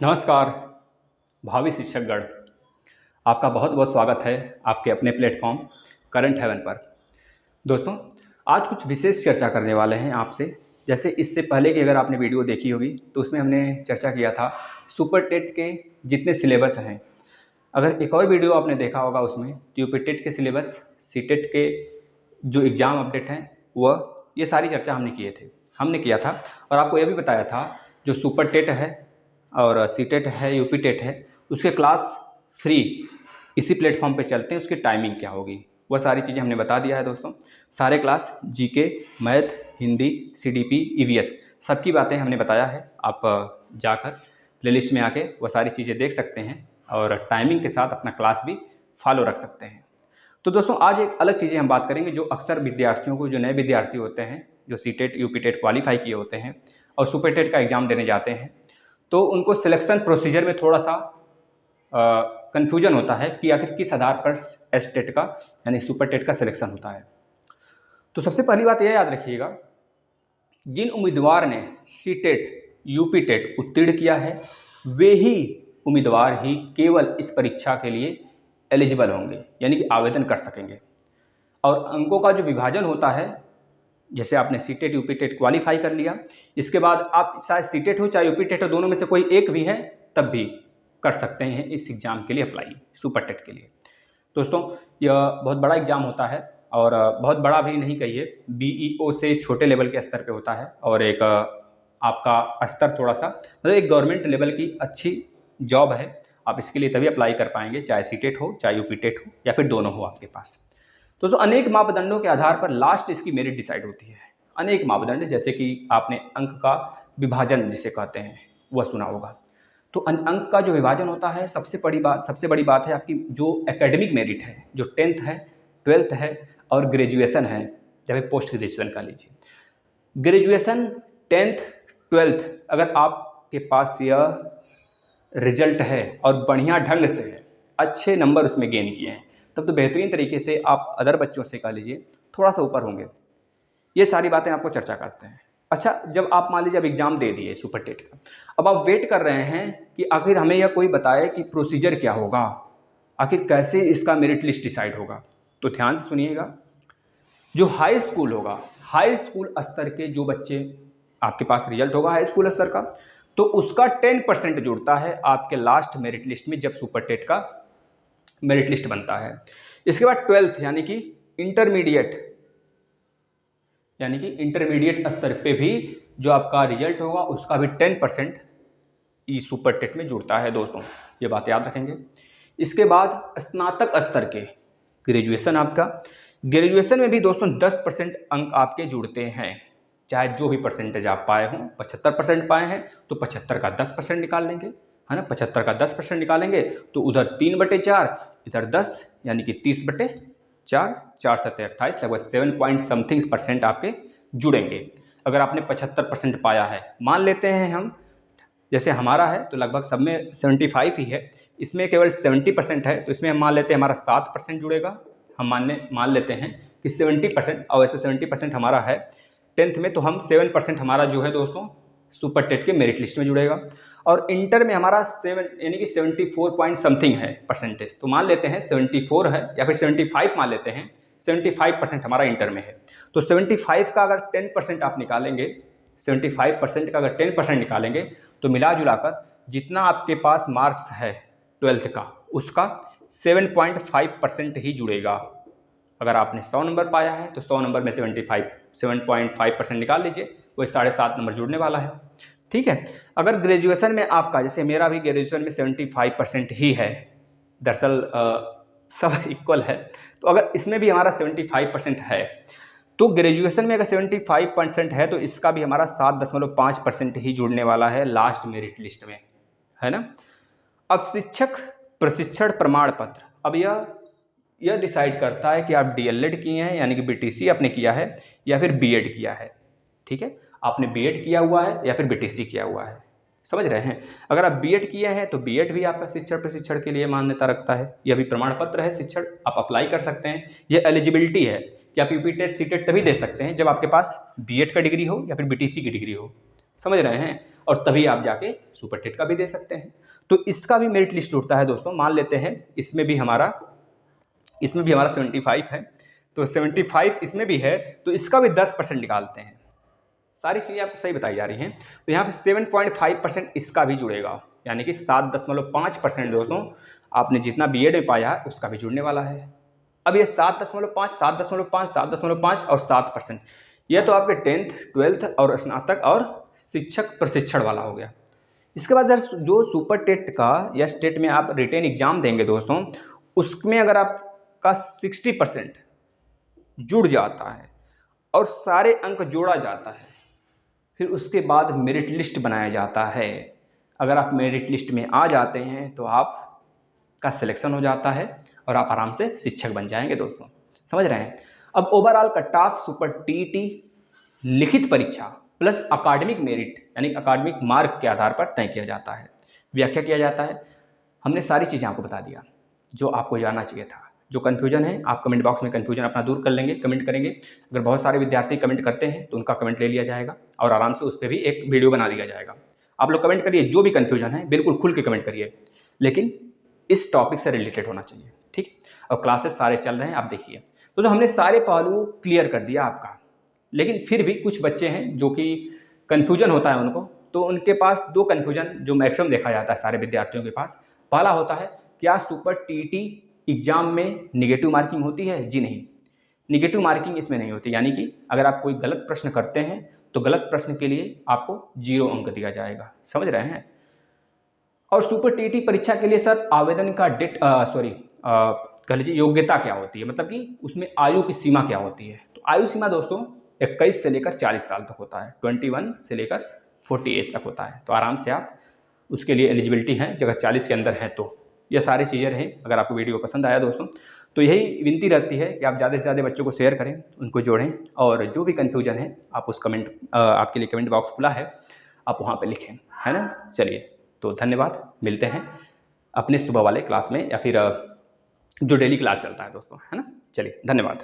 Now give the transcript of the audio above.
नमस्कार भावी शिक्षकगण, आपका बहुत बहुत स्वागत है आपके अपने प्लेटफॉर्म करंट हेवन पर। दोस्तों, आज कुछ विशेष चर्चा करने वाले हैं आपसे। जैसे इससे पहले की अगर आपने वीडियो देखी होगी तो उसमें हमने चर्चा किया था सुपर टेट के जितने सिलेबस हैं। अगर एक और वीडियो आपने देखा होगा उसमें यूपी टेट के सिलेबस, सी टेट के जो एग्ज़ाम अपडेट हैं वह ये सारी चर्चा हमने किया था। और आपको यह भी बताया था जो सुपर टेट है और सी टेट है, यूपी टेट है, उसके क्लास फ्री इसी प्लेटफॉर्म पे चलते हैं। उसकी टाइमिंग क्या होगी वह सारी चीज़ें हमने बता दिया है दोस्तों। सारे class GK, math, Hindi, CDP, EVS सबकी बातें हमने बताया है। आप जाकर प्लेलिस्ट में आके वह सारी चीज़ें देख सकते हैं और टाइमिंग के साथ अपना क्लास भी फॉलो रख सकते हैं। तो दोस्तों, आज एक अलग चीज़ें हम बात करेंगे जो अक्सर विद्यार्थियों को, जो नए विद्यार्थी होते हैं, जो C TET, UP TET qualify किए होते हैं और सुपर टेट का एग्ज़ाम देने जाते हैं, तो उनको सिलेक्शन प्रोसीजर में थोड़ा सा कन्फ्यूजन होता है कि आखिर किस आधार पर एस टेट का यानी सुपर टेट का सिलेक्शन होता है। तो सबसे पहली बात यह याद रखिएगा, जिन उम्मीदवार ने सी टेट, यूपी टेट उत्तीर्ण किया है वे ही उम्मीदवार ही केवल इस परीक्षा के लिए एलिजिबल होंगे, यानी कि आवेदन कर सकेंगे। और अंकों का जो विभाजन होता है, जैसे आपने C TET, UP TET qualify कर लिया, इसके बाद आप चाहे सी टेट हो चाहे यूपी टेट हो, दोनों में से कोई एक भी है तब भी कर सकते हैं इस एग्ज़ाम के लिए अप्लाई, सुपर टेट के लिए। दोस्तों, यह बहुत बड़ा एग्ज़ाम होता है और बहुत बड़ा भी नहीं कहिए, बीईओ से छोटे लेवल के स्तर पे होता है और एक आपका स्तर थोड़ा सा, मतलब एक गवर्नमेंट लेवल की अच्छी जॉब है। आप इसके लिए तभी अप्लाई कर पाएंगे, चाहे सी टेट हो चाहे यूपी टेट हो या फिर दोनों हो आपके पास। दोस्तों, अनेक मापदंडों के आधार पर लास्ट इसकी मेरिट डिसाइड होती है। अनेक मापदंड, जैसे कि आपने अंक का विभाजन जिसे कहते हैं वह सुना होगा। तो अंक का जो विभाजन होता है, सबसे बड़ी बात है आपकी जो एकेडमिक मेरिट है, जो 10th है, 12th है और ग्रेजुएशन है, या फिर पोस्ट ग्रेजुएशन का लीजिए। ग्रेजुएशन, 10th, 12th अगर आपके पास यह रिजल्ट है और बढ़िया ढंग से है, अच्छे नंबर उसमें गेन किए हैं, तब तो बेहतरीन तरीके से आप अदर बच्चों से कह लीजिए थोड़ा सा ऊपर होंगे। ये सारी बातें आपको चर्चा करते हैं। अच्छा, जब आप मान लीजिए अब एग्ज़ाम दे दिए सुपर टेट का, अब आप वेट कर रहे हैं कि आखिर हमें यह कोई बताए कि प्रोसीजर क्या होगा, आखिर कैसे इसका मेरिट लिस्ट डिसाइड होगा। तो ध्यान से सुनिएगा, जो हाई स्कूल होगा, हाई स्कूल स्तर के जो बच्चे, आपके पास रिजल्ट होगा हाई स्कूल स्तर का, तो उसका 10% जुड़ता है आपके लास्ट मेरिट लिस्ट में जब सुपर टेट का मेरिट लिस्ट बनता है। इसके बाद 12th यानी कि इंटरमीडिएट स्तर पे भी जो आपका रिजल्ट होगा उसका भी 10% ई सुपर टेट में जुड़ता है। दोस्तों, ये बात याद रखेंगे। इसके बाद स्नातक स्तर के ग्रेजुएशन, आपका ग्रेजुएशन में भी दोस्तों 10% अंक आपके जुड़ते हैं। चाहे जो भी परसेंटेज आप पाए हों, 75% पाए हैं तो 75 का 10% निकाल लेंगे, है ना। 75 का 10% निकालेंगे तो उधर 3/4, इधर 10, यानी कि 30/4, 4 7 28, लगभग 7 पॉइंट समथिंग % आपके जुड़ेंगे। अगर आपने 75% पाया है, मान लेते हैं हम, जैसे हमारा है तो लगभग सब में 75 ही है, इसमें केवल 70% है, तो इसमें हम मान लेते हैं हमारा 7% जुड़ेगा। हम मान लेते हैं कि 70%, और वैसे 70% हमारा है 10th में, तो हम 7% हमारा जो है दोस्तों सुपर टेट के मेरिट लिस्ट में जुड़ेगा। और इंटर में हमारा 7 यानी कि 74 पॉइंट समथिंग है परसेंटेज, तो मान लेते हैं 74 है या फिर 75 मान लेते हैं, 75% हमारा इंटर में है। तो 75 का अगर 10% आप निकालेंगे, 75% का अगर 10% निकालेंगे तो मिला जुलाकर जितना आपके पास मार्क्स है 12th का, उसका 7.5% ही जुड़ेगा। अगर आपने 100 नंबर पाया है तो 100 नंबर में 7.5% निकाल लीजिए, वही 7.5 नंबर जुड़ने वाला है। ठीक है। अगर ग्रेजुएशन में आपका, जैसे मेरा भी ग्रेजुएशन में 75% ही है, दरअसल सब इक्वल है, तो अगर इसमें भी हमारा 75% है तो ग्रेजुएशन में अगर 75% है तो इसका भी हमारा 7.5% ही जुड़ने वाला है लास्ट मेरिट लिस्ट में, है ना। अब शिक्षक प्रशिक्षण प्रमाण पत्र, अब यह डिसाइड करता है कि आप डीएलएड किए हैं यानी कि बीटीसी आपने किया है या फिर बीएड किया है। ठीक है, आपने बीएड किया हुआ है या फिर बीटीसी किया हुआ है, समझ रहे हैं। अगर आप बीएड किए हैं तो बीएड भी आपका शिक्षण प्रशिक्षण के लिए मान्यता रखता है, यह भी प्रमाण पत्र है शिक्षण, आप अप्लाई कर सकते हैं। यह एलिजिबिलिटी है कि आप यूपी टेट सी टेट तभी दे सकते हैं जब आपके पास बीएड का डिग्री हो या फिर बीटीसी की डिग्री हो, समझ रहे हैं। और तभी आप जाके सुपर टेट का भी दे सकते हैं। तो इसका भी मेरिट लिस्ट उठता है दोस्तों। मान लेते हैं इसमें भी हमारा 75 है, तो 75 इसमें भी है, तो इसका भी 10% निकालते हैं। सारी चीज़ें आपको सही बताई जा रही हैं। तो यहाँ पे 7.5% इसका भी जुड़ेगा, यानी कि 7.5% दोस्तों आपने जितना बीएड में पाया है उसका भी जुड़ने वाला है। अब ये 7.5, 7.5, 7.5 और 7%, यह तो आपके 10th, 12th और स्नातक और शिक्षक प्रशिक्षण वाला हो गया। इसके बाद जो सुपर टेट का या स्टेट में आप रिटेन एग्जाम देंगे दोस्तों, उसमें अगर आपका 60% जुड़ जाता है और सारे अंक जोड़ा जाता है, फिर उसके बाद मेरिट लिस्ट बनाया जाता है। अगर आप मेरिट लिस्ट में आ जाते हैं तो आपका सिलेक्शन हो जाता है और आप आराम से शिक्षक बन जाएंगे दोस्तों। समझ रहे हैं। अब overall cut off super TT लिखित परीक्षा प्लस अकाडमिक मेरिट यानी अकाडमिक मार्क के आधार पर तय किया जाता है, व्याख्या किया जाता है। हमने सारी चीज़ें आपको बता दिया जो आपको जानना चाहिए था। जो कन्फ्यूजन है आप कमेंट बॉक्स में कन्फ्यूजन अपना दूर कर लेंगे, कमेंट करेंगे। अगर बहुत सारे विद्यार्थी कमेंट करते हैं तो उनका कमेंट ले लिया जाएगा और आराम से उस पर भी एक वीडियो बना दिया जाएगा। आप लोग कमेंट करिए, जो भी कन्फ्यूजन है बिल्कुल खुल के कमेंट करिए, लेकिन इस टॉपिक से रिलेटेड होना चाहिए, ठीक है। और क्लासेस सारे चल रहे हैं, आप देखिए। तो जो हमने सारे पहलू क्लियर कर दिया आपका, लेकिन फिर भी कुछ बच्चे हैं जो कि कन्फ्यूजन होता है उनको, तो उनके पास दो कन्फ्यूजन जो मैक्सिमम देखा जाता है सारे विद्यार्थियों के पास। पहला होता है, क्या सुपर टीटी एग्जाम में निगेटिव मार्किंग होती है? जी नहीं, निगेटिव मार्किंग इसमें नहीं होती। यानी कि अगर आप कोई गलत प्रश्न करते हैं तो गलत प्रश्न के लिए आपको 0 अंक दिया जाएगा। समझ रहे हैं। और सुपर टीटी परीक्षा के लिए सर आवेदन का कह लीजिए योग्यता क्या होती है, मतलब कि उसमें आयु की सीमा क्या होती है? तो आयु सीमा दोस्तों 21 से लेकर 40 साल तक होता है, 21 से लेकर 40 एज तक होता है। तो आराम से आप उसके लिए एलिजिबिलिटी हैं, अगर 40 के अंदर हैं तो। ये सारी चीज़ें रहें। अगर आपको वीडियो पसंद आया दोस्तों तो यही विनती रहती है कि आप ज़्यादा से ज़्यादा बच्चों को शेयर करें, उनको जोड़ें, और जो भी कन्फ्यूजन है आप उस आपके लिए कमेंट बॉक्स खुला है, आप वहाँ पे लिखें, है ना। चलिए, तो धन्यवाद, मिलते हैं अपने सुबह वाले क्लास में या फिर जो डेली क्लास चलता है दोस्तों, है ना। चलिए, धन्यवाद।